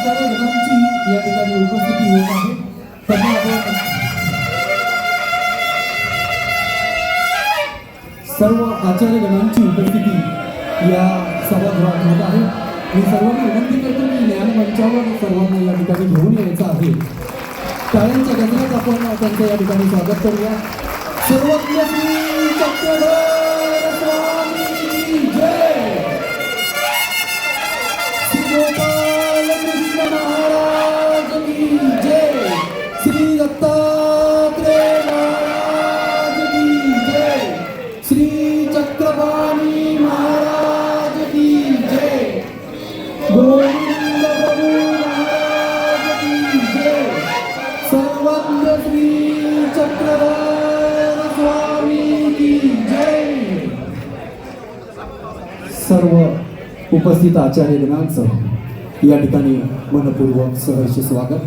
आचार्यगणांची या ठिकाणी उपस्थिती होत आहे. त्यांना आपण सर्व आचार्यगणांची उपस्थिती या सभागृहात होत आहे. मी सर्वांना विनंती करतो की ज्ञानमंचावर सर्वांना या ठिकाणी घेऊन यायचं आहे. टाळ्यांच्या गजरात आपण त्यांचं या ठिकाणी स्वागत करूया. सर्वज्ञ श्री चक्रधर स्वामी की जय. श्री गोपाल कृष्ण महाराज की जय. श्री दत्तात्रेय महाराज की जय. श्री चक्रपाणी महाराज की जय. गोविंद प्रभु महाराज की जय. सर्वज्ञ श्री चक्रधर स्वामी की जय. सर्व उपस्थित आचार्यगणांचं या ठिकाणी मनपूर्वक सहर्ष स्वागत.